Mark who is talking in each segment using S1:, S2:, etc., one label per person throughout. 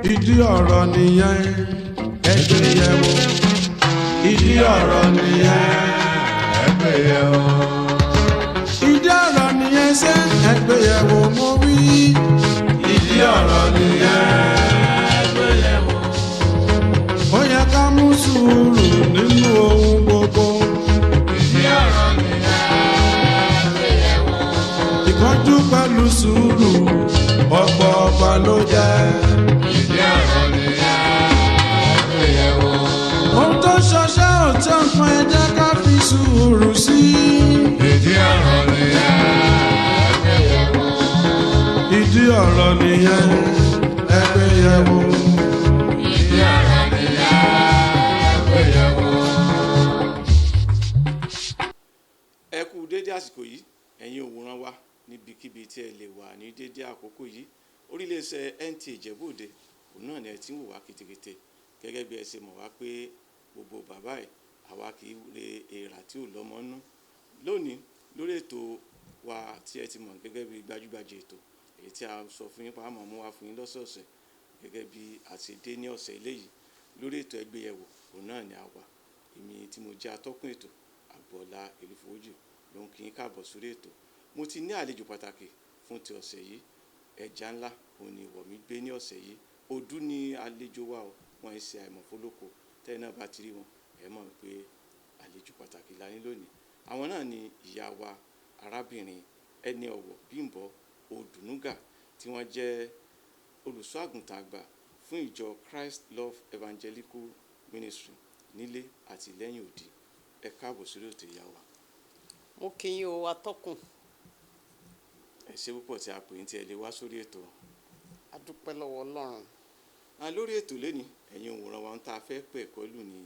S1: ìdí ọ̀rọ̀ nìyẹn ẹgbẹ́ yẹ̀wò. ìdí ọ̀rọ̀ nìyẹn ẹgbẹ́ yẹ̀wò. ìdí ọ̀rọ̀ nìyẹn ṣé ẹgbẹ́ yẹ̀wò mo wí. ìdí ọ̀rọ̀ nìyẹn ẹgbẹ́ yẹ̀wò. ó yẹ ká mú sùúrù nínú ohun gbogbo. ìdí ọ̀rọ̀ nìyẹn ẹgbẹ́ yẹ̀wò. ìkánjú pẹ̀lú sùúrù ọ̀pọ̀ ọ̀pọ̀ ló jẹ́. ìdí ọ̀rọ̀ nìyẹn ẹgbẹ́ yẹ̀wò. ohun tó ṣọṣẹ́ ò tó nǹkan ẹ jẹ́ ká fi sùúrù sí. ìdí ọ̀rọ̀ nìyẹn ẹgbẹ́ yẹ̀wò. ìdí ọ̀rọ̀ nìyẹn ẹgbẹ́ yẹ̀wò. ìdí ọ̀rọ̀ nìyẹn ẹgbẹ́ yẹ̀wò.
S2: ẹ kú dédé àsìkò yìí ẹ̀yin òwòrán wa níbikíbi tí ẹ lè wà ní dédé àkókò yìí orílẹ̀-èdè NTA Ìjẹ̀bú Òde òun náà ni ẹ ti ń wò wá ketekete gẹ́gẹ́ bí ẹ ṣe mọ̀ wá pé gbogbo bàbá ẹ̀ àwa kì í re èèrà tí ò lọ́mọ nú. Lónìí lórí ètò wa tí ẹ ti mọ̀ gẹ́gẹ́ bí gbajúgbajà ètò èyí tí a sọ fún yín pàmò mú wá fún yín lọ́sọ̀ọ̀sẹ̀ gẹ́gẹ́ bí a ṣe dé ní ọ̀sẹ̀ eléyìí lórí ètò ẹgbẹ́yẹ̀wò òun náà ni a wà. Èmi tí mo jẹ́ atọ́kùn ètò Àgbọ̀ọlá Elúfowójì ló ń kí yín káàbọ̀ sórí ètò. Mo ti ní àlejò pàtàkì fún ti ọ̀sẹ̀ yìí ẹja ńlá òun ni ìwọ̀ mi gbé ní ọ̀sẹ̀ yìí. Odú ni àlejò wa o wọ́n ń ṣe àìmọ̀fólókò tẹ́ẹ̀ náà bá ti rí wọn ẹ mọ̀ pé àlejò pàtàkì la ní lónìí. Àwọn náà ni ìyá wa arábìnrin ẹni ọ̀wọ̀ Bímbọ́ Odùnúgà tí wọ́n jẹ́ olùṣọ́ àgùntàn àgbà fún ìjọ Christ Love Evangelical Ministry nílé àti lẹ́yìn odi. Ẹ káàbọ̀ sórí ètò ìyá wa.
S3: Mo kí yín o atọ́kùn.
S2: Ẹ ṣé púpọ̀ tí a pè ní tí ẹ lè wá sórí ètò.
S3: A dúpẹ́ lọ́wọ́ Ọlọ́run.
S2: Lórí ètò lẹ́ni ẹ̀yin òwòrán wa ń tá a fẹ́ pẹ̀ kọ́lù ní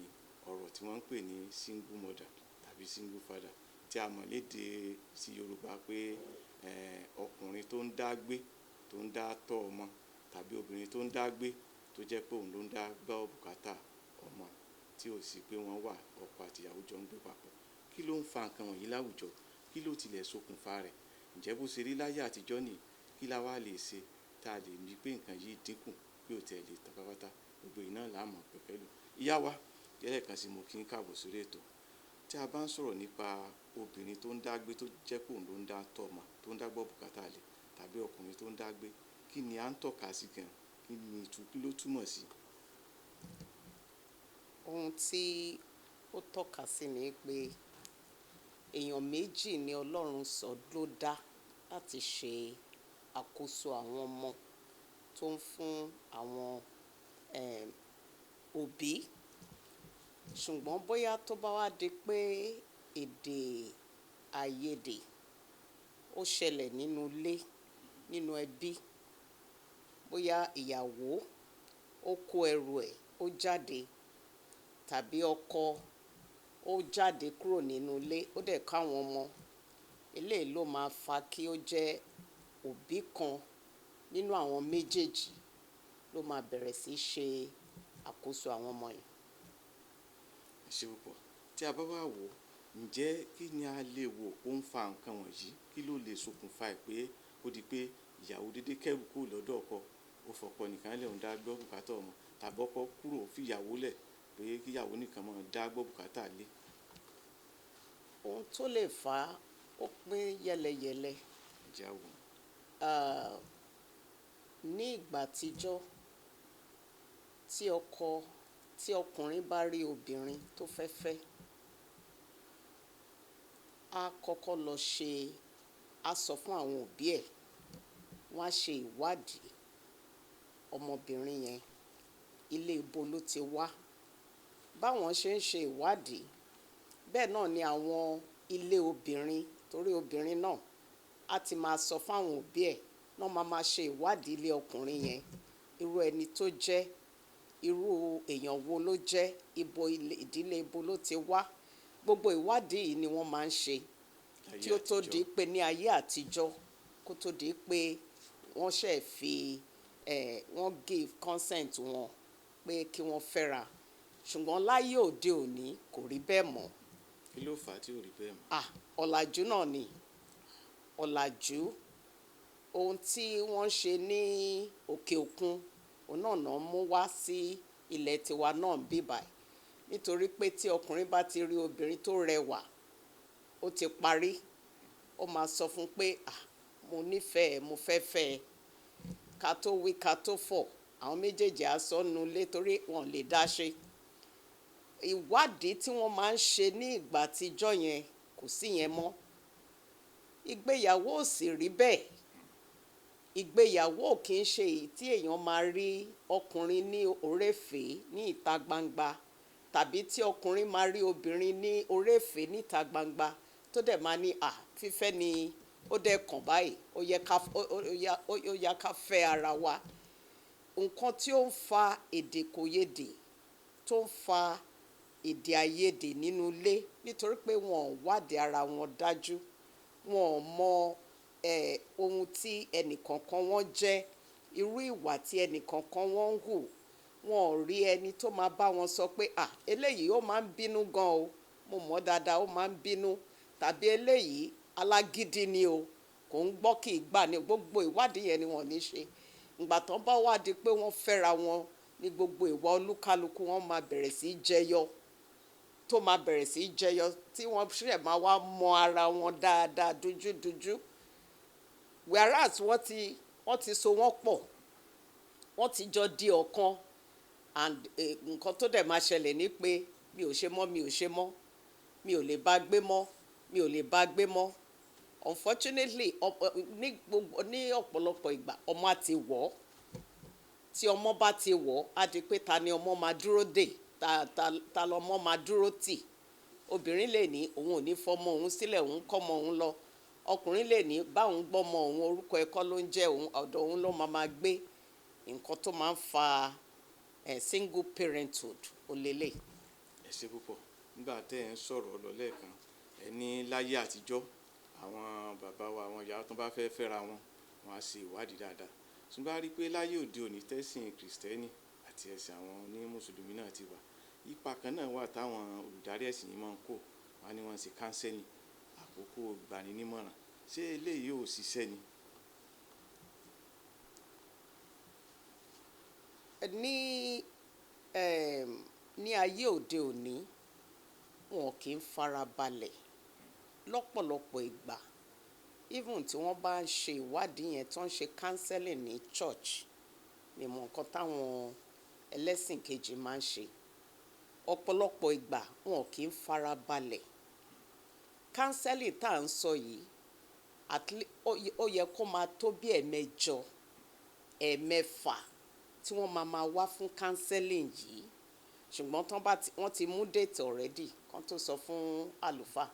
S2: ọ̀rọ̀ tí wọ́n ń pè ní single mother tàbí single father tí a mọ̀ lédè sí Yorùbá pé ọkùnrin tó ń dá gbé tó ń dá tọ́ ọmọ tàbí obìnrin tó ń dá gbé tó jẹ́ pé òun ló ń dá gbọ́ bùkátà ọmọ tí ò sí pé wọ́n wà ọkọ àti ìyàwó jọ ń gbé papọ̀. Kí ló ń fa nǹkan wọ̀nyí láwùjọ? Kí ló tilẹ̀ ṣokùnfà rẹ̀? Ǹjẹ́ bó ṣe rí láyé àtijọ́ nìyí? Kí la wá lè ṣe tá a lè ní pé nǹkan yìí dínkù bí ó tẹ̀ lè tán pátápátá? Gbogbo iná láàmú pẹ̀pẹ́lú. Ìyá wa lẹ́ẹ̀kan sí mo kí ń káàbọ̀ sórí ètò. Tí a bá ń sọ̀rọ̀ nípa obìnrin tó ń dá gbé tó jẹ́ pé òun ló ń dá tọ́ ọmọ tó ń dá gbọ́ bùkátà lé tàbí ọkùnrin tó ń dá gbé, kí ni à ń tọ́ka sí gan? Kí ló túmọ̀ sí?
S3: Ohun tí ó tọ́ka sí ni pé èèyàn méjì ni Ọlọ́run sọ ló dá láti ṣe àkóso àwọn ọmọ tó ń fún àwọn òbí. Ṣùgbọ́n bóyá tó bá wá di pé èdè àìyedè ó ṣẹlẹ̀ nínú ilé nínú ẹbí, bóyá ìyàwó ó kó ẹrù ẹ̀ ó jáde tàbí ọkọ ó jáde kúrò nínú ilé ó dẹ̀ káwọn ọmọ, eléyìí ló máa fa kí ó jẹ́ òbí kan nínú àwọn méjèèjì ló máa bẹ̀rẹ̀ sí ṣe àkóso àwọn ọmọ yìí.
S2: Ẹ ṣé púpọ̀. Tí a bá wá wò ǹjẹ́ kí ni a lè wò ó ń fa nǹkan wọ̀nyí? Kí ló lè ṣokùnfà ẹ̀ pé ó di pé ìyàwó dédé kẹ́rù kúrò lọ́dọ̀ ọkọ ó fọkọ nìkan lẹ̀ ń dá gbọ́ bùkátà ọmọ tàbí ọkọ kúrò ó fi ìyàwó lẹ̀ pé kí ìyàwó nìkan máa dá gbọ́ bùkátà lé?
S3: Ohun tó lè fà á ó pín yẹlẹyẹlẹ.
S2: Ǹjẹ́ a wò?
S3: Ní ìgbà àtijọ́ tí ọkùnrin bá rí obìnrin tó fẹ́ fẹ́, á kọ́kọ́ lọ á sọ fún àwọn òbí ẹ̀, wọ́n á ṣe ìwádìí ọmọbìnrin yẹn, ilé ibo ló ti wá. Báwọn ṣe ń ṣe ìwádìí bẹ́ẹ̀ náà ni àwọn ilé obìnrin, torí obìnrin náà á ti máa sọ fáwọn òbí ẹ̀ náà máa ṣe ìwádìí ilé ọkùnrin yẹn, irú ẹni tó jẹ́, irú èèyàn wo ló jẹ́, ìdílé ibo ló ti wá. Gbogbo ìwádìí yìí ni wọ́n máa ń ṣe kí ó tó di pé ní ayé àtijọ́ kó tó di pé wọ́n wọ́n give consent wọn pé kí wọ́n fẹ́ra. Ṣùgbọ́n láyé òde òní kò rí bẹ́ẹ̀ mọ́.
S2: Kí ló fà á tí ò rí bẹ́ẹ̀ mọ́?
S3: Ọ̀làjú náà ni. Ọ̀làjú ohun tí wọ́n ṣe ní òkè òkun òun náà náà mú wá sí ilẹ̀ tiwa náà bí báyìí nítorí pé tí ọkùnrin bá ti rí obìnrin tó rẹwà ó ti parí, ó máa sọ fún pé mo nífẹ̀ẹ́, mo fẹ́ fẹ́ ẹ. Ká tó wí ká tó fọ̀, àwọn méjèèjì á sọ nínú ilé torí wọn lè dá ṣe. Ìwádìí tí wọ́n máa ń ṣe ní ìgbà àtijọ́ yẹn kò sí yẹn mọ́. Ìgbéyàwó ò sì rí bẹ́ẹ̀. Ìgbéyàwó kì í ṣe èyí tí èèyàn máa rí ọkùnrin ní òréfèé ní ìta gbangba, tàbí tí ọkùnrin máa rí obìnrin ní òréfèé ní ìta gbangba tó dẹ̀ máa ní fífẹ́ ni ó dẹ̀ kàn báyìí, ó yẹ ká fẹ́ ara wa. Nǹkan tí ó ń fa èdèkòyedè, tó ń fa èdè àìyedè nínú ilé nítorí pé wọn ò wádìí ara wọn dájú, wọn ò mọ ohun tí ẹnìkọ̀ọ̀kan wọn jẹ́, irú ìwà tí ẹnìkọ̀ọ̀kan wọn ń hù. Wọn ò rí ẹni tó máa bá wọn sọ pé eléyìí ó máa ń bínú gan o, mo mọ̀ dáadáa ó máa ń bínú, tàbí eléyìí alágídí ni o, kò ń gbọ́ kì í gbà ní. Gbogbo ìwádìí yẹn ni wọ́n ní ṣe. Ìgbà tán bá wádìí pé wọ́n fẹ́ra wọn ní gbogbo ìwà olúkálukú wọn máa bẹ̀rẹ̀ sí í jẹyọ, tó máa bẹ̀rẹ̀ sí í jẹyọ tí wọ́n ṣẹ̀ máa wá mọ ara wọn dáadáa dújúdújú. Whereas wọ́n ti so wọ́n pọ̀, wọ́n ti jọ di ọ̀kan, and nǹkan tó dẹ̀ máa ṣẹlẹ̀ ní pé mi ò ṣe mọ́, mi ò ṣe mọ́, mi ò lè bá gbé mọ́, mi ò lè bá gbé mọ́. Unfortunately ní ọ̀pọ̀lọpọ̀ ìgbà ọmọ á ti wọ̀ ọ́. Tí ọmọ bá ti wọ̀ ọ́ á di pé ta ni ọmọ máa dúró dè, ta lọmọ máa dúró tì. Obìnrin lè ní òun ò ní fọmọ òun sílẹ̀, òun kọ́mọ òun lọ. Ọkùnrin lè ní báwọn gbọ́mọ òun, orúkọ ẹ̀kọ́ ló ń jẹ́ òun, ọ̀dọ̀ òun ló máa gbé. Nǹkan tó máa ń fa single parenthood ó lélẹ̀.
S2: Ẹ ṣé púpọ̀. Nígbà tẹ́ ẹ ń sọ̀rọ̀ lọ lẹ́ẹ̀kan, ẹ ní láyé àtijọ́ àwọn bàbá wa, àwọn ìyá tó bá fẹ́ fẹ́ra wọn, wọn á ṣe ìwádìí dáadáa. Ṣùgbọ́n a rí i pé láyé òde òní tẹ́sìn kìrìsìtẹ́nì àti ẹ̀sìn àwọn ní mùsùlùmí náà ti wà. Ipa kan náà wà táwọn olùdarí ẹ̀sìn yìí máa ń kó. Wọ́n á ní wọ́n ṣe counseling, àkókò gbaninímọ̀ràn. Ṣé eléyìí ò ṣiṣẹ́ ni?
S3: Ní ayé òde òní wọn kì í farabalẹ̀ lọ́pọ̀lọpọ̀ ìgbà. Even tí wọ́n bá ń ṣe ìwádìí yẹn tó ń ṣe counseling ní church, ni mọ̀ nǹkan táwọn ẹlẹ́sìn kejì máa ń ṣe. Ọ̀pọ̀lọpọ̀ ìgbà wọn kì í farabalẹ̀. Counseling tá à ń sọ yìí ó yẹ kó máa tó bí ẹ̀mẹjọ, ẹ̀mẹfà tí wọ́n máa wá fún counseling yìí. Ṣùgbọ́n wọ́n ti mú date already kan tó sọ fún àlùfáà.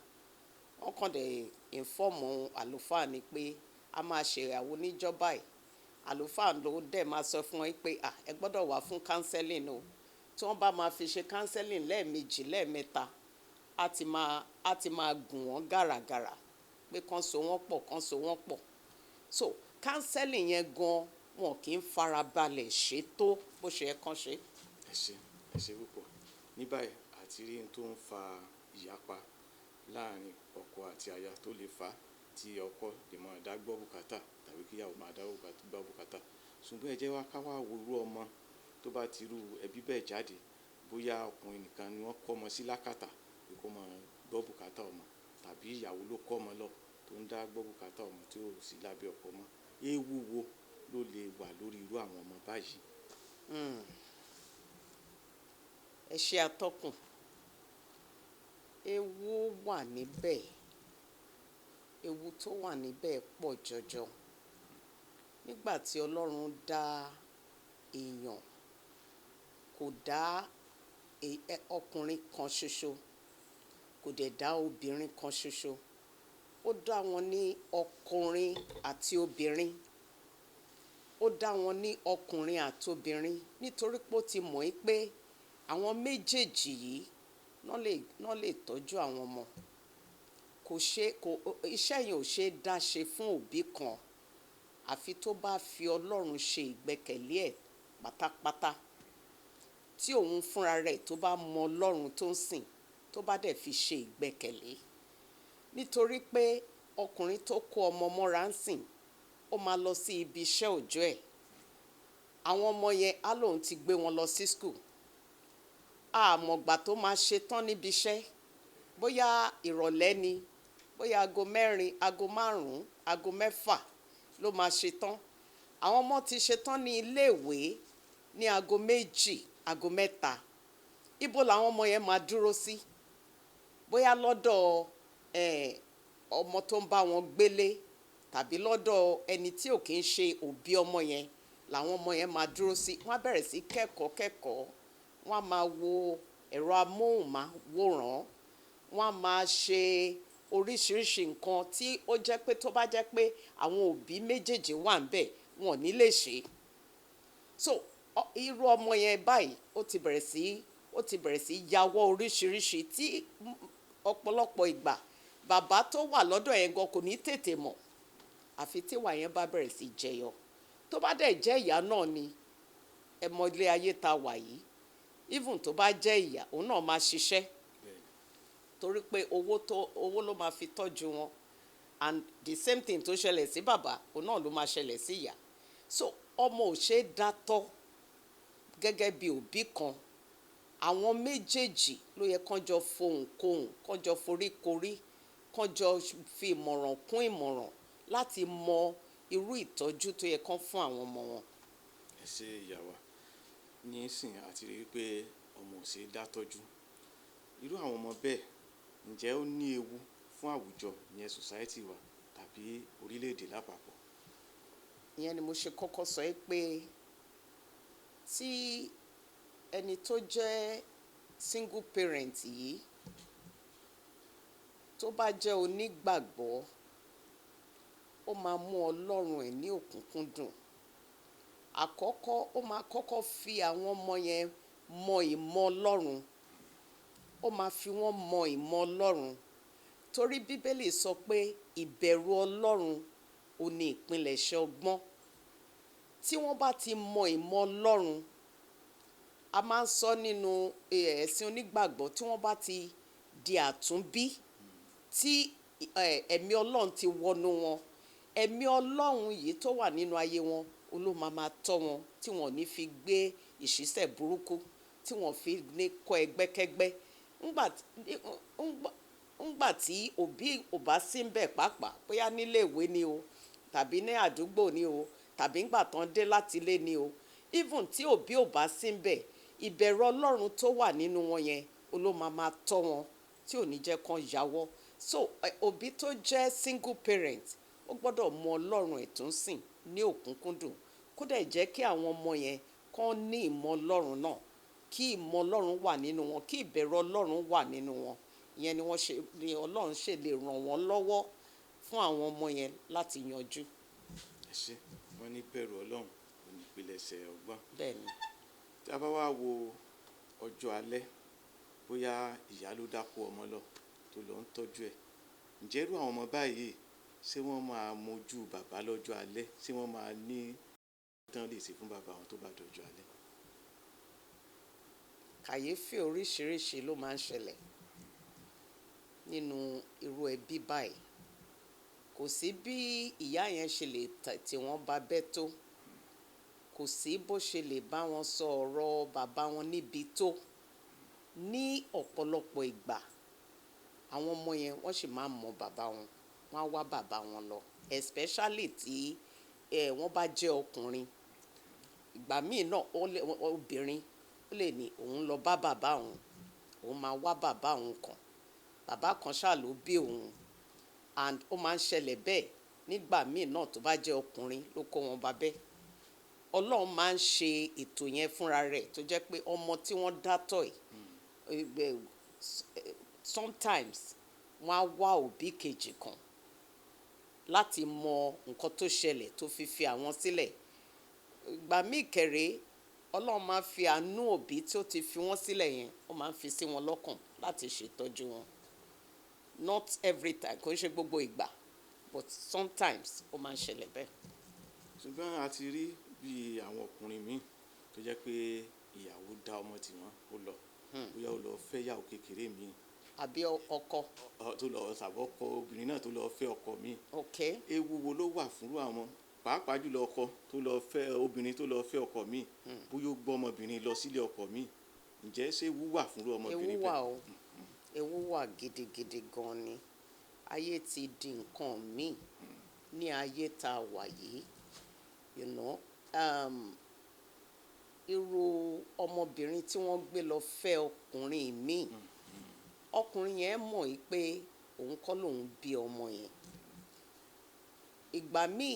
S3: Wọ́n kàn dé inform àlùfáà ni pé a máa ṣe ìyàwó níjọ́ báyìí. Àlùfáà ló dẹ̀ máa sọ fún wọn pé ẹ gbọ́dọ̀ wá fún counseling o. Tí wọ́n bá máa fi ṣe counseling lẹ́ẹ̀mejì lẹ́ẹ̀mẹ́ta, á ti máa gùn wọ́n gàràgàrà pé kán so wọ́n pọ̀, kán so wọ́n pọ̀. So counseling yẹn gan wọn kì í farabalẹ̀ ṣe tó bó ṣe yẹ kán ṣe.
S2: Ẹ ṣé púpọ̀. Ní báyìí àti rí n tó ń fa ìyapa láàrin ọkọ àti aya tó lè fà tí ọkọ lè máa dá gbọ́ bùkátà tàbí kíyàwó máa dá gbọ́ bùkátà. Ṣùgbọ́n ẹ jẹ́ wá ká wá wo irú ọmọ tó bá ti rú ẹbí bẹ́ẹ̀ jáde, bóyá ọkùnrin nìkan ni wọ́n kọ́ ọmọ sí lákàtà pé kó máa gbọ́ bùkátà ọmọ, tàbí ìyàwó ló kọ́ ọmọ lọ tó ń dá gbọ́ bùkátà ọmọ tí ó sì lábẹ́ ọkọ mọ́. Ewu wo ló lè wà lórí irú àwọn ọmọ báyìí?
S3: Ẹ ṣe atọ́kùn. Ewu wà níbẹ̀. Ewu tó wà níbẹ̀ pọ̀ jọjọ. Nígbà tí Ọlọ́run dá èèyàn, kò dá ọkùnrin kan ṣoṣo, kò dẹ̀ dá obìnrin kan ṣoṣo. Ó dá wọn ní ọkùnrin àti obìnrin. Ó dá wọn ní ọkùnrin àti obìnrin nítorí pé ó ti mọ̀ pé àwọn méjèèjì yìí náà lè tọ́jú àwọn ọmọ. Iṣẹ́ yẹn ò ṣe é dá ṣe fún òbí kan àfi tó bá fi Ọlọ́run ṣe ìgbẹ́kẹ̀lé ẹ̀ pátápátá. Tí òun fúnra rẹ̀ tó bá mọ Ọlọ́run tó ń sìn, tó bá dẹ̀ fi ṣe ìgbẹ́kẹ̀lé. Nítorí pé ọkùnrin tó kó ọmọ mọ́ra ń sìn, ó máa lọ sí ibi iṣẹ́ òòjọ́ ẹ̀. àwọn ọmọ yẹn á lóun ti gbé wọn lọ sí school, àmọ̀gbà tó máa ṣe tán níbi iṣẹ́, bóyá ìrọ̀lẹ́ ni, bóyá aago 4, aago 5, aago 6 ló máa ṣe tán. àwọn ọmọ ti ṣe tán ní iléèwé ní aago 2, aago 3. ibo làwọn ọmọ yẹn máa dúró sí? bóyá lọ́dọ̀ ọmọ tó ń bá wọn gbélé tàbí lọ́dọ̀ ẹni tí ò kí ń ṣe òbí ọmọ yẹn làwọn ọmọ yẹn máa dúró sí. wọ́n á bẹ̀rẹ̀ sí kẹ́kọ̀ọ́, wọ́n á máa wo ẹ̀rọ amóhùnmáwòrán, wọ́n á máa ṣe oríṣiríṣi nǹkan tí ó jẹ́ pé tó bá jẹ́ pé àwọn òbí méjèèjì wà ń bẹ̀ wọn ò ní lè ṣe. so irú ọmọ yẹn báyìí ó ti bẹ̀rẹ̀ sí yàwọ́ oríṣiríṣi tí ọ̀pọ̀lọpọ̀ ìgbà bàbá tó wà lọ́dọ̀ yẹn gan kò ní tètè mọ̀ àfi tí ìwà yẹn bá bẹ̀rẹ̀ sí jẹyọ. tó bá dẹ̀ jẹ́ ìyá náà ni, ẹ mọ ilé ayé ta wà yìí, even tó bá jẹ́ ìyá òun náà máa ṣiṣẹ́ torí pé owó ló máa fi tọ́jú wọn, and the same thing tó ṣẹlẹ̀ sí bàbá òun náà ló máa ṣẹlẹ̀ sí ìyá. so ọmọ ò ṣe é dátọ́ gẹ́gẹ́ bí òbí kan. àwọn méjèèjì ló yẹ kán jọ fohùnkóhùn, kán jọ foríkorí, kán jọ fi ìmọ̀ràn kún ìmọ̀ràn láti mọ irú ìtọ́jú tó yẹ kán fún àwọn ọmọ wọn.
S2: ẹ ṣe ìyá wa, nísìn àti rí i pé ọmọ ò ṣe é dá tọ́jú. irú àwọn ọmọ bẹ́ẹ̀ ǹjẹ́ ó ní ewu fún àwùjọ ìyẹn society wa tàbí orílẹ̀-èdè lápapọ̀?
S3: ìyẹn ni mo ṣe kọ́kọ́ sọ pé tí ẹni tó jẹ́ single parent yìí tó bá jẹ́ onígbàgbọ́, ó máa mú Ọlọ́run ẹ̀ ní òkúnkúndùn. àkọ́kọ́ ó máa kọ́kọ́ fi àwọn ọmọ yẹn mọ ìmọ̀ Ọlọ́run, ó máa fi wọ́n mọ ìmọ̀ Ọlọ́run torí Bíbélì sọ pé ìbẹ̀rù Ọlọ́run ò ní ìpilẹ̀ṣẹ̀ ọgbọ́n. tí wọ́n bá ti mọ ìmọ̀ Ọlọ́run, a máa ń sọ nínú ẹ̀sìn onígbàgbọ́, tí wọ́n bá ti di àtúnbí, tí ẹ̀mí Ọlọ́run ti wọnú wọn, ẹ̀mí Ọlọ́run yìí tó wà nínú ayé wọn ló máa tọ́ wọn, tí wọn ò ní fi gbé ìṣísẹ̀ burúkú, tí wọn fi ní kọ́ ẹgbẹ́kẹ́gbẹ́. ńgbà tí òbí ò bá sí ń bẹ̀ pàápàá, bóyá nílé ìwé ni o tàbí ní àdúgbò ni o tàbí ńgbà tán dé láti ilé ni o, even tí òbí ò bá sí ń bẹ̀, ìbẹ̀rù Ọlọ́run tó wà nínú wọn yẹn ló máa tọ́ wọn, tí ò ní jẹ́ kán yàwọ́. so òbí tó jẹ́ single parent ó gbọ́dọ̀ mọ Ọlọ́run ẹ̀ tó ń sìn ní òkúnkúndùn, kó dẹ̀ jẹ́ kí àwọn ọmọ yẹn kán ní ìmọ̀ Ọlọ́run náà, kí ìmọ̀ Ọlọ́run wà nínú wọn, kí ìbẹ̀rù Ọlọ́run wà nínú wọn. ìyẹn ni Ọlọ́run ṣe lè ràn wọ́n lọ́wọ́ fún àwọn ọmọ yẹn láti yanjú.
S2: ẹ ṣe, wọ́n ní bẹ̀rù Ọlọ́run ò ní ìpilẹ̀ṣẹ̀ ọgbọ́n.
S3: bẹ́ẹ̀ni.
S2: tí a bá wá wo ọjọ́ alẹ́, bóyá ìyá ló dákú ọmọ lọ tó lọ ń tọ́jú ẹ̀, ǹjẹ́ irú àwọn ọmọ báyìí ṣé wọ́n máa mójú bàbá lọ́jọ́ alẹ́? ṣé wọ́n máa ní tán lè ṣe fún bàbá wọn tó bá dọjọ́ alẹ́?
S3: kàyéfì oríṣiríṣi ló máa ń ṣẹlẹ̀ nínú irú ẹbí báyìí. kò sí bí ìyá yẹn ṣe lè tí wọ́n bá bẹ́ tó, kò sí bó ṣe lè bá wọn sọ ọ̀rọ̀ bàbá wọn níbi tó. ní ọ̀pọ̀lọpọ̀ ìgbà àwọn ọmọ yẹn wọ́n sì máa ń mọ bàbá wọn, wọ́n á wá bàbá wọn lọ, especially tí wọ́n bá jẹ́ ọkùnrin. ìgbà míì náà obìnrin ó lè ní òun lọ bá bàbá òun máa wá bàbá òun kan, bàbá kan ṣáà ló bí òun, and ó máa ń ṣẹlẹ̀ bẹ́ẹ̀ nígbà míì náà tó bá jẹ́ ọkùnrin ló kó wọn bá bẹ́ẹ̀. Ọlọ́run máa ń ṣe ètò yẹn fúnra rẹ̀ tó jẹ́ pé ọmọ tí wọ́n dátọ̀ yìí sometimes wọ́n á wá òbí kejì kan láti mọ nǹkan tó ṣẹlẹ̀ tó fi àwọn sílẹ̀. ìgbà míì kéré Ọlọ́run máa fi àánú òbí tí ó ti fi wọ́n sílẹ̀ yẹn, ó máa ń fi sí wọn lọ́kàn láti ṣètọ́jú wọn. Not every time, kò ń ṣe gbogbo ìgbà, but sometimes ó máa ń ṣẹlẹ̀ bẹ́ẹ̀.
S2: ṣùgbọ́n a ti rí bí àwọn ọkùnrin míì tó jẹ́ pé ìyàwó dá ọmọ tí wọ́n ó lọ, bóyá ó lọ fẹ́ yàwó kékeré míì
S3: àbí ọkọ
S2: tó lọ sàbọ̀ ọkọ obìnrin náà tó lọ fẹ́ ọkọ míì.
S3: okay.
S2: ewu wo ló wà fúnrú àwọn pàápàá jùlọ ọkọ tó lọ fẹ́ obìnrin tó lọ fẹ́ ọkọ míì bóyá ó gbọ́ ọmọbìnrin lọ sílé ọkọ míì ǹjẹ́ ṣé ewu wà fúnrú ọmọbìnrin
S3: ewu wà
S2: bẹ́ẹ̀?
S3: o ewu wà gidigidi gan ni ayé ti di nǹkan míì ní ayé tá a wà yìí you know irú ọmọbìnrin tí wọ́n gbé lọ fẹ́ ọkùnrin míì ọkùnrin yẹn mọ̀ yìí pé òun kọ́ lòun bí ọmọ yẹn ìgbà míì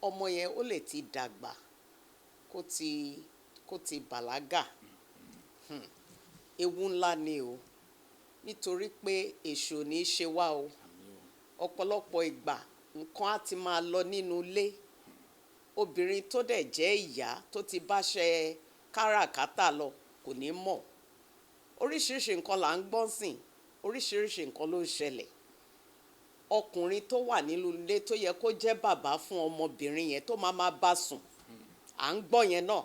S3: ọmọ yẹn ó lè ti dàgbà kó ti bàlágà ewu ńlá ni o nítorí pé èṣù ní í ṣe wá o ọ̀pọ̀lọpọ̀ ìgbà nǹkan á ti máa lọ nínú ilé obìnrin tó dẹ̀ jẹ́ ìyá tó ti báṣẹ káràkátà lọ kò ní mọ̀ oríṣiríṣi nǹkan là ń gbọ́ sìn oríṣiríṣi nǹkan ló ń ṣẹlẹ̀ ọkùnrin tó wà nínú ilé tó yẹ kó jẹ́ bàbá fún ọmọbìnrin yẹn tó máa bá sùn à ń gbọ́ yẹn náà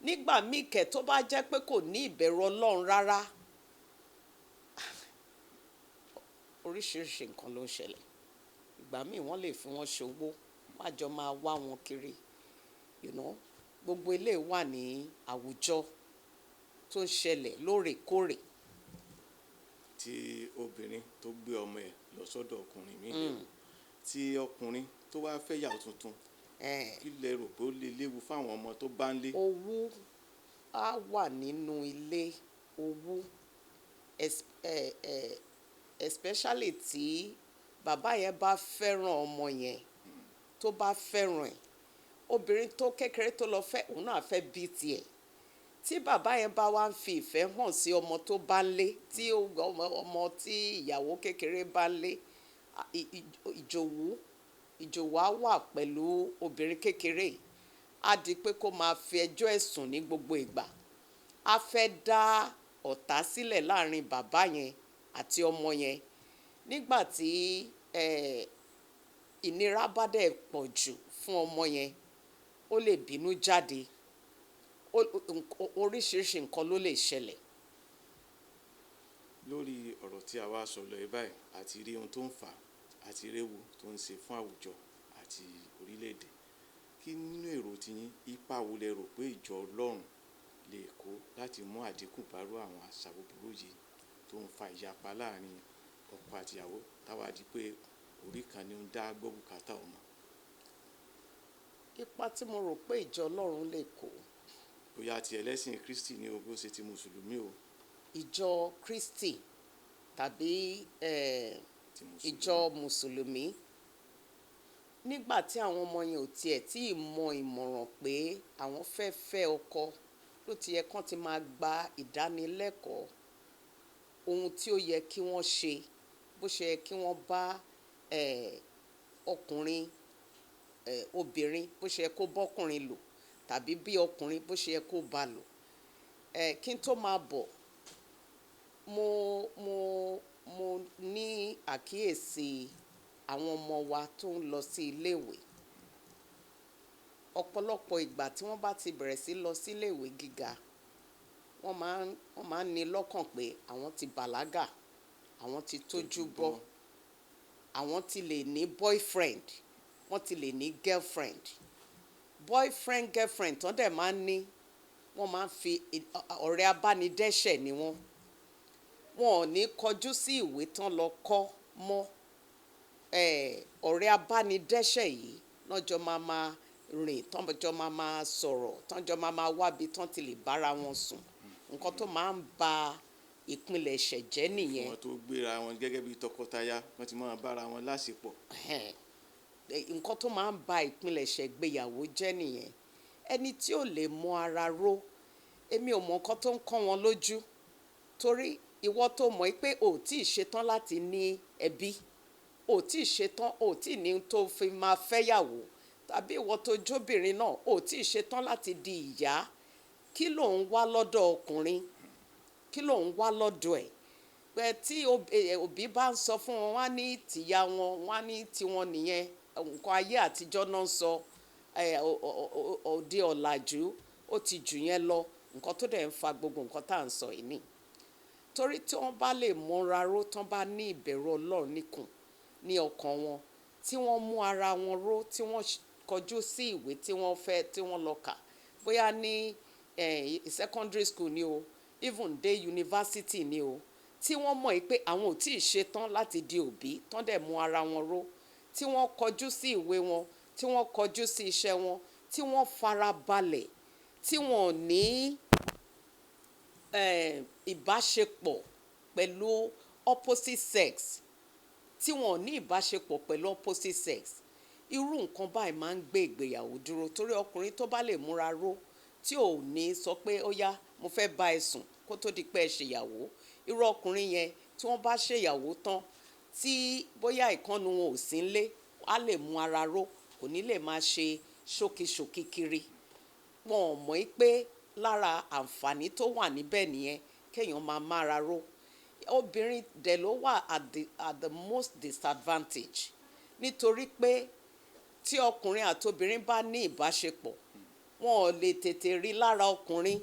S3: nígbà míì kẹ̀ tó bá jẹ́ pé kò ní ìbẹ̀rù Ọlọ́run rárá oríṣiríṣi nǹkan ló ń ṣẹlẹ̀ ìgbà míì wọ́n lè fi wọ́n ṣòwò wọ́n á jọ máa wá wọn kiri gbogbo ilé wà ní àwùjọ tó ń ṣẹlẹ̀ lóòrèkóòrè.
S2: tí obìnrin tó gbé ọmọ ẹ̀ lọ sọ́dọ̀ ọkùnrin míì tí ọkùnrin tó wá fẹ́ yàwó tuntun kí lẹ rò pé ó lè léwu fáwọn ọmọ tó bá ń lé.
S3: owú á wà nínú ilé owú especially tí bàbá yẹn bá fẹ́ràn ọmọ yẹn tó bá fẹ́ràn ẹ̀ obìnrin tó kékeré tó lọ fẹ́ òun náà fẹ́ bí tiẹ̀ tí bàbá yẹn bá wá ń fi ìfẹ́ hàn sí ọmọ tó bá ń lé tí ọmọ tí ìyàwó kékeré bá ń lé ìjòwú á wà pẹ̀lú obìnrin kékeré á di pé kó máa fi ẹjọ́ ẹ̀sùn ní gbogbo ìgbà á fẹ́ dá ọ̀tá sílẹ̀ láàrin bàbá yẹn àti ọmọ yẹn nígbà tí ìnira bá dẹ̀ pọ̀ jù fún ọmọ yẹn ó lè bínú jáde oríṣiríṣi nǹkan ló lè ṣẹlẹ̀.
S2: lórí ọ̀rọ̀ tí a wá sọ lọ ẹ báyìí àti rí ohun tó ń fà á àti réwu tó ń ṣe fún àwùjọ àti orílẹ̀-èdè kí nínú èrò tiyín ipa wo lẹ rò pé ìjọ Ọlọ́run lè kó láti mú àdínkù bárú àwọn àṣà búburú yìí tó ń fa ìyapa láàrin ọkọ àtìyàwó táwa di pé orí kan ni ń dá gbọ́ bùkátà ọmọ.
S3: ipa tí mo rò pé ìjọ Ọlọ́run lè kó.
S2: bóyá ti ẹlẹ́sìn Kristi ni o bó ṣe ti mùsùlùmí o.
S3: ìjọ Kristi tàbí ìjọ mùsùlùmí nígbà tí àwọn ọmọ yẹn ò tiẹ̀ tí ì mọ ìmọ̀ràn pé àwọn fẹ́ fẹ́ ọkọ ló ti yẹ kán ti máa gba ìdánilẹ́kọ̀ọ́ ohun tí ó yẹ kí wọ́n ṣe bó ṣe yẹ kí wọ́n bá ọkùnrin obìnrin bó ṣe yẹ kó bọ́kùnrin lò tàbí bí ọkùnrin bó ṣe yẹ kó bá lò kí n tó máa bọ̀ mo ní àkíyèsí àwọn ọmọ wa tó ń lọ sí iléèwé ọ̀pọ̀lọpọ̀ ìgbà tí wọ́n bá ti bẹ̀rẹ̀ sí lọ sí iléèwé gíga wọ́n máa ń ní lọ́kàn pé àwọn ti bàlágà àwọn ti tójú bọ́ àwọn ti lè ní boyfriend wọ́n ti lè ní girlfriend girlfriend tán dẹ̀ máa ń ní wọ́n máa ń fi ọ̀rẹ́ abánidẹ́ṣẹ̀ ni wọn ò ní kọjú sí ìwé tán lọ kọ́ mọ́ ọ̀rẹ́ abánidẹ́ṣẹ̀ yìí lọ́jọ́ máa rìn tọ́jọ́ máa sọ̀rọ̀ tọ́jọ́ máa wábi tán ti lè bára wọn sùn nǹkan tó máa ń ba ìpilẹ̀ṣẹ̀ jẹ́ nìyẹn.
S2: wọ́n tó gbéra wọn gẹ́gẹ́ bí tọkọtaya wọ́n ti máa bára wọn láṣepọ̀.
S3: nǹkan tó máa ń ba ìpilẹ̀ṣẹ̀ gbéyàwó jẹ́ nìyẹn ẹni tí ò lè mọ ara ró èmi ò mọ nǹkan tó ń kọ́ wọn lójú torí ìwọ tó mọ̀ pé ò tí ì ṣetán láti ní ẹbí ò tí ì ṣetán ò tí ì ní tó fi máa fẹ́yàwó tàbí ìwọ tó jóbìnrin náà ò tí ì ṣetán láti di ìyá kí ló ń wá lọ́dọ̀ ọkùnrin kí ló ń wá lọ́dọ̀ ẹ̀ pé tí òbí bá ń sọ fún wọn wá ní tìyá wọn wá ní tiwọn nìyẹn nǹkan ayé àtijọ́ náà ń sọ òde ọ̀làjú ó ti jù yẹn lọ nǹkan tó dẹ̀ ń fa gbogbo nǹkan tá à ń sọ yìí ni torí tí wọ́n bá lè múra ró tán bá ní ìbẹ̀rù Ọlọ́run níkùn ní ọkàn wọn tí wọ́n mú ara wọn ró tí wọ́n kọjú sí ìwé tí wọ́n fẹ́ tí wọ́n lọ kà bóyá ní secondary school ni o even dé university ni o tí wọ́n mọ̀ pé àwọn ò tí ì ṣetán láti di òbí tán dẹ̀ mú ara wọn ró tí wọ́n kọjú sí ìwé wọn tí wọ́n kọjú sí iṣẹ́ wọn tí wọ́n fara balẹ̀ tí wọ́n ò ní ìbáṣepọ̀ pẹ̀lú opposite sex tí wọn ò ní ìbáṣepọ̀ pẹ̀lú opposite sex irú nǹkan báyìí máa ń gbé ìgbéyàwó dúró torí ọkùnrin tó bá lè múra ró tí ò ní sọ pé ó yá mo fẹ́ bá ẹ sùn kó tó di pé ẹ ṣèyàwó irú ọkùnrin yẹn tí wọ́n bá ṣèyàwó tán tí bóyá ìkànnì wọn ò sí nílé á lè mú ara ró kò ní lè máa ṣe ṣókíṣókí kiri wọn ò mọ̀ pé lára àǹfààní tó wà níbẹ̀ nìyẹn kéèyàn máa mára ró obìnrin dẹ̀ ló wà at the most disadvantage nítorí pé tí ọkùnrin àti obìnrin bá ní ìbáṣepọ̀ wọn ò lè tètè rí lára ọkùnrin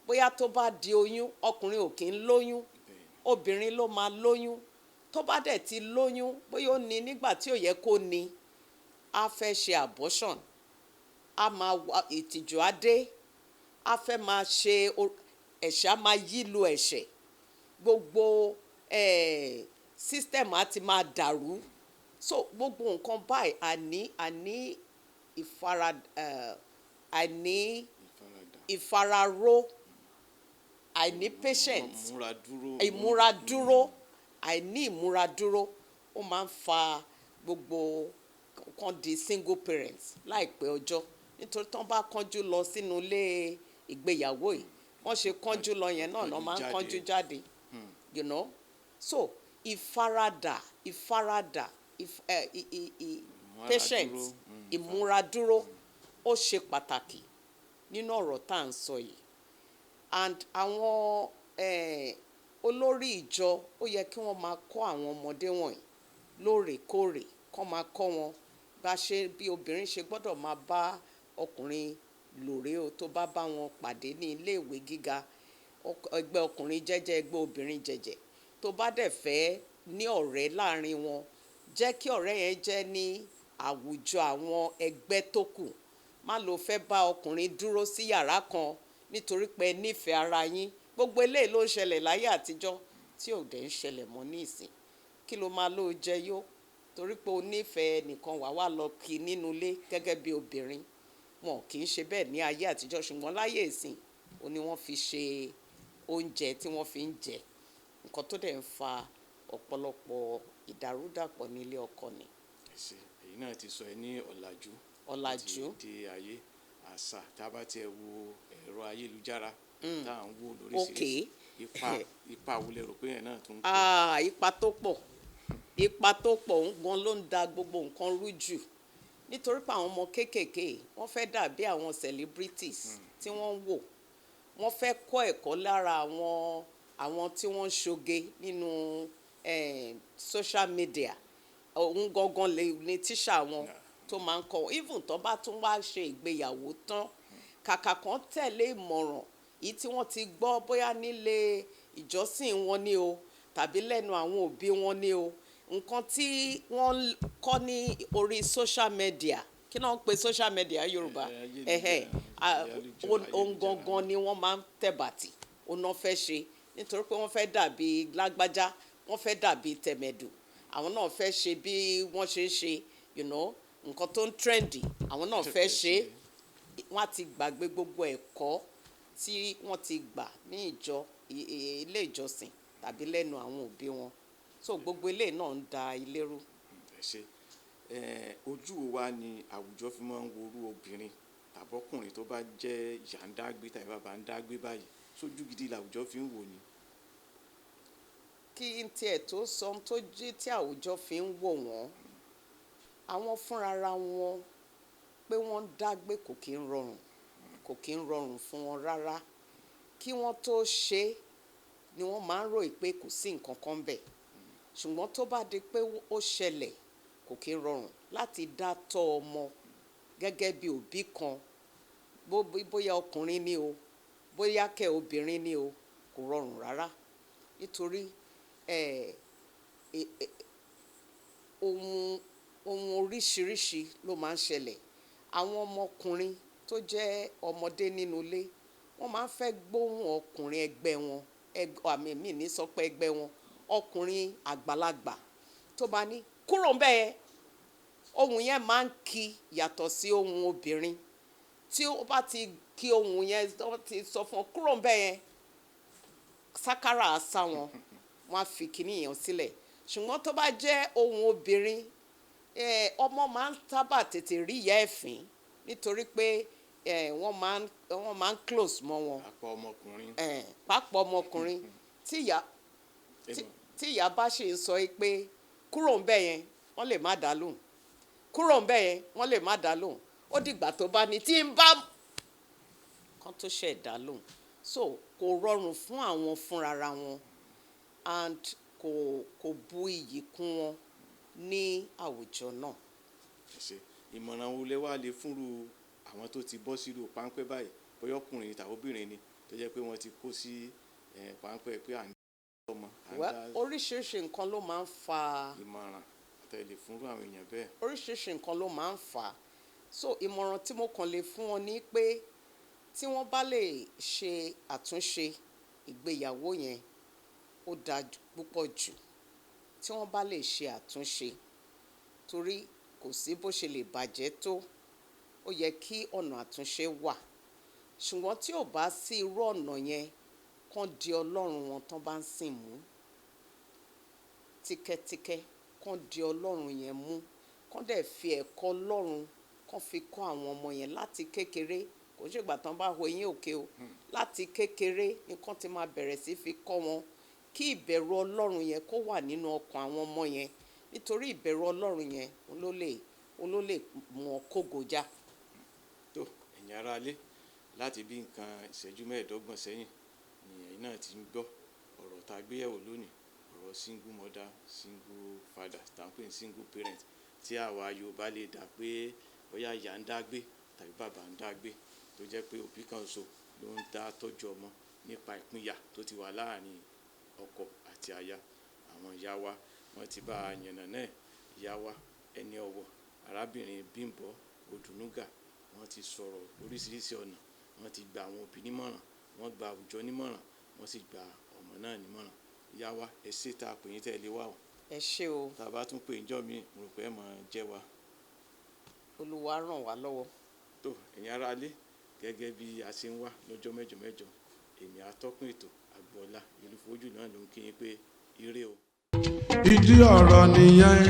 S3: bóyá tó bá di oyún ọkùnrin ò kí ń lóyún obìnrin ló máa lóyún tó bá dẹ̀ ti lóyún bóyá ó ní nígbà tí ò yẹ kó ní á fẹ́ ṣe abortion á máa ìtìjú á dé á fẹ́ máa ṣe ẹ̀ṣẹ̀ á máa yí lu ẹ̀ṣẹ̀ gbogbo system á ti máa dàrú so gbogbo nǹkan báyìí àní ìfararó àìní patience ìmúradúró àìní ìmúradúró ó máa ń fa gbogbo kan di single parents láìpẹ́ ọjọ́ nítorí tán bá kánjú lọ sínú ilé ìgbéyàwó yìí wọ́n ṣe kánjú lọ yẹn náà náà máa ń kánjú jáde you know so ìfaradà patience ìmúradúró ó ṣe pàtàkì nínú ọ̀rọ̀ tá à ń sọ yìí and àwọn olórí ìjọ ó yẹ kí wọ́n máa kọ́ àwọn ọmọdé wọ̀nyí lóòrèkóòrè kọ́ máa kọ́ wọn bí obìnrin ṣe gbọ́dọ̀ máa bá ọkùnrin lòrè o tó bá wọn pàdé ní iléèwé gíga ẹgbẹ́ ọkùnrin jẹ́jẹ́ ẹgbẹ́ obìnrin jẹ́jẹ́ tó bá dẹ̀ fẹ́ ní ọ̀rẹ́ láàrin wọn jẹ́ kí ọ̀rẹ́ yẹn jẹ́ ní àwùjọ àwọn ẹgbẹ́ tó kù má lọ fẹ́ bá ọkùnrin dúró sí yàrá kan nítorí pé nífẹ̀ẹ́ ara yín gbogbo eléyìí ló ń ṣẹlẹ̀ láyé àtijọ́ tí ò dẹ̀ ń ṣẹlẹ̀ mọ́ ní ìsìn kí ló máa ló jẹ yó torí pé o nífẹ̀ẹ́ nìkan wà lọ kí nínú ilé gẹ́gẹ́ bí obìnrin wọn kì í ṣe bẹ́ẹ̀ ní ayé àtijọ́ ṣùgbọ́n láyé ìsìn o ni wọ́n fi ṣe oúnjẹ tí wọ́n fi ń jẹ nǹkan tó dẹ̀ ń fa ọ̀pọ̀lọpọ̀ ìdàrúdàpọ̀ nílé ọkọ ni.
S2: èyí náà ti sọ ẹ ní ọ̀làjú ti ayé àṣà tá a bá tiẹ̀ wo ẹ̀rọ ayélujára tá à ń wò lóríṣiríṣi ipa wo lẹ rò pé yẹn náà tún kó.
S3: ipa tó pọ̀ gan ló ń da gbogbo nǹkan rú jù nítorí pé àwọn ọmọ kéékèèké wọ́n fẹ́ dàbí àwọn celebrities tí wọ́n ń wò wọ́n fẹ́ kọ́ ẹ̀kọ́ lára àwọn tí wọ́n ń ṣoge nínú social media òun gangan ní tíṣà wọn tó máa ń kọ́ even tó bá tún wá ṣe ìgbéyàwó tán kàkà kan tẹ̀lé ìmọ̀ràn yìí tí wọ́n ti gbọ́ bóyá nílé ìjọsìn wọn ni o tàbí lẹ́nu àwọn òbí wọn ni o nǹkan tí wọ́n kọ́ ní orí social media kí náà ń pe social media Yorùbá ohun gangan ni wọ́n máa ń tẹ̀bàtì òun náà fẹ́ ṣe nítorí pé wọ́n fẹ́ dàbí lágbájá wọ́n fẹ́ dàbí tẹ̀mẹ̀dù àwọn náà fẹ́ ṣe bí wọ́n ṣe ń ṣe nǹkan tó ń trendy àwọn náà fẹ́ ṣe wọ́n á ti gbàgbé gbogbo ẹ̀kọ́ tí wọ́n ti gbà ní ilé ìjọsìn tàbí lẹ́nu àwọn òbí wọn so gbogbo ilé náà ń da ilé rú.
S2: ojú wa ni àwùjọ fi máa ń worú obìnrin tàbọ́kùnrin tó bá jẹ́ ìyá ń dágbé tàbí bàbá ń dágbé báyìí sójú gidi làwùjọ fi ń wò ni.
S3: kí n tiẹ̀ tó sọ tó jí tí àwùjọ fi ń wò wọ́n àwọn fúnrara wọn pé wọ́n ń dágbé kò kí ń rọrùn fún wọn rárá kí wọ́n tó ṣe é ni wọ́n máa ń rò pé kò sí nǹkan kan bẹ̀ ṣùgbọ́n tó bá di pé ó ṣẹlẹ̀ kò kí ń rọrùn láti dá tọ́ ọmọ gẹ́gẹ́ bí òbí kan bóyá ọkùnrin ni o bóyá kẹ́ obìnrin ni o kò rọrùn rárá nítorí ohun oríṣiríṣi ló máa ń ṣẹlẹ̀ àwọn ọmọkùnrin tó jẹ́ ọmọdé nínú ilé wọ́n máa ń fẹ́ gbóhùn ọkùnrin ẹgbẹ́ wọn, àmì mi ní sọ pé ẹgbẹ́ wọn, ọkùnrin àgbàlagbà tó bá ní kúrò ń bẹ́ẹ̀, ohùn yẹn máa ń kí yàtọ̀ sí ohùn obìnrin. Tí ó bá ti kí ohùn yẹn, ó ti sọ fún ọ kúrò ń bẹ́ẹ̀, sákàrà àṣà wọn, wọ́n á fi kíní yẹn sílẹ̀. Ṣùgbọ́n tó bá jẹ́ ohùn obìnrin, ọmọ máa ń sábà tètè rí ìyá ẹ̀fín nítorí pé wọ́n máa ń close mọ́ wọn. Pápọ̀ ọmọkùnrin tí ìyá bá ṣe ń sọ pé kúrò ń bẹ̀ yẹn, wọ́n lè má dá lóhùn, kúrò ń bẹ̀ yẹn, wọ́n lè má dá lóhùn. Ó dìgbà tó bá ní tí ń bá kan tó ṣe dá lóhùn. So kò rọrùn fún àwọn fúnrara wọn, and kò bu iyì kún wọn ní àwùjọ náà.
S2: Ìmọ̀ràn wo lẹ wá lè fúnru àwọn tó ti bọ́ sílùú páńpẹ́ báyìí, bóyá ọkùnrin tàbí obìnrin ni, tó jẹ́ pé wọ́n ti kó sí páńpẹ́ pé à ń dá ọmọ.
S3: Oríṣiríṣi nǹkan ló máa ń fa
S2: ìmọ̀ràn àtẹ̀lé fúnru àwọn èèyàn bẹ́ẹ̀.
S3: Oríṣiríṣi nǹkan ló máa ń fà á. So ìmọ̀ràn tí mo kàn lè fún wọn ni pé tí wọ́n bá lè ṣe àtúnṣe ìgbéyàwó yẹn, ó dáa púpọ̀ jù tí wọ́n bá lè ṣe àtúnṣe, torí kò sí bó ṣe lè bàjẹ́ tó, ó yẹ kí ọ̀nà àtúnṣe wà. Ṣùgbọ́n tí ò bá sí irú ọ̀nà yẹn, kán di Ọlọ́run wọn tán bá ń sìn mú tíkẹ́tíkẹ́, kán di Ọlọ́run yẹn mú, kán dẹ̀ fi ẹ̀kọ́ Ọlọ́run kán fi kọ́ àwọn ọmọ yẹn láti kékeré. Kò ṣe ìgbà tán bá ho eyín òkè o, láti kékeré ni kán ti máa bẹ̀rẹ̀ sí fi kọ́ wọn kí ìbẹ̀rù Ọlọ́run yẹn kó wà nínú ọkàn àwọn ọmọ yẹn, nítorí ìbẹ̀rù Ọlọ́run yẹn ló lè mú ọ kógo já.
S2: Tó ẹ̀yin ará ilé, láti bí nǹkan ìṣẹ́jú 15 sẹ́yìn ni ẹ̀yin náà ti ń gbọ́ ọ̀rọ̀ tá a gbé yẹ̀wò lónìí, ọ̀rọ̀ single mother, single father, tá à ń pè ní single parent, tí àwa Yorùbá lè dà pé bóyá ìyá ń dá gbé tàbí bàbá ń dá gbé, tó jẹ́ pé òbí kan ṣoṣo ló ń dá tọ́jú ọmọ nípa ìpínyà tó ti wà láàrin ọkọ àti aya. Àwọn ìyá wa wọ́n ti bá a yànnà náà. Ìyá wa ẹni ọ̀wọ̀ arábìnrin Bímbọ́ Odùnúgà, wọ́n ti sọ̀rọ̀ lóríṣiríṣi ọ̀nà, wọ́n ti gba àwọn òbí nímọ̀ràn, wọ́n gba àwùjọ nímọ̀ràn, wọ́n sì gba ọmọ náà nímọ̀ràn. Ìyá wa ẹ ṣé tá a pè yín tẹ̀lé wa o.
S3: Ẹ ṣé o.
S2: Tá a bá tún pè yín jọ́ mi, mo rò pé ẹ máa jẹ́ wa.
S3: Olúwa ràn wá lọ́wọ́.
S2: Tó ẹ̀yin ará ilé, gẹ́gẹ́ bí a ṣe ń wá lọ́jọ́ mẹ́jọ, èmi atọ́kùn ètò Agboola Ìlúfójú náà ló ń kí yín pé ire o.
S1: Ìdí ọ̀rọ̀ nìyẹn,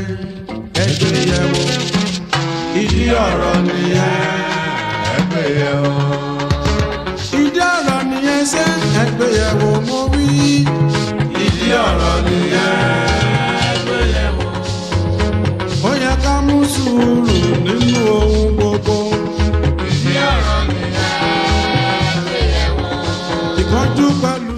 S1: ẹ gbé yẹ̀wò. Ìdí ọ̀rọ̀ nìyẹn, ẹ gbé yẹ̀wò. Ìdí ọ̀rọ̀ nìyẹn ṣé ẹ gbé yẹ̀wò mo wí. Ìdí ọ̀rọ̀ nìyẹn, ẹ gbé yẹ̀wò. Ó yẹ ká mú sùúrù nínú ohun gbogbo. Ìdí ọ̀rọ̀ nìyẹn, ẹ gbé yẹ̀wò. Ìkánjú pẹ̀lú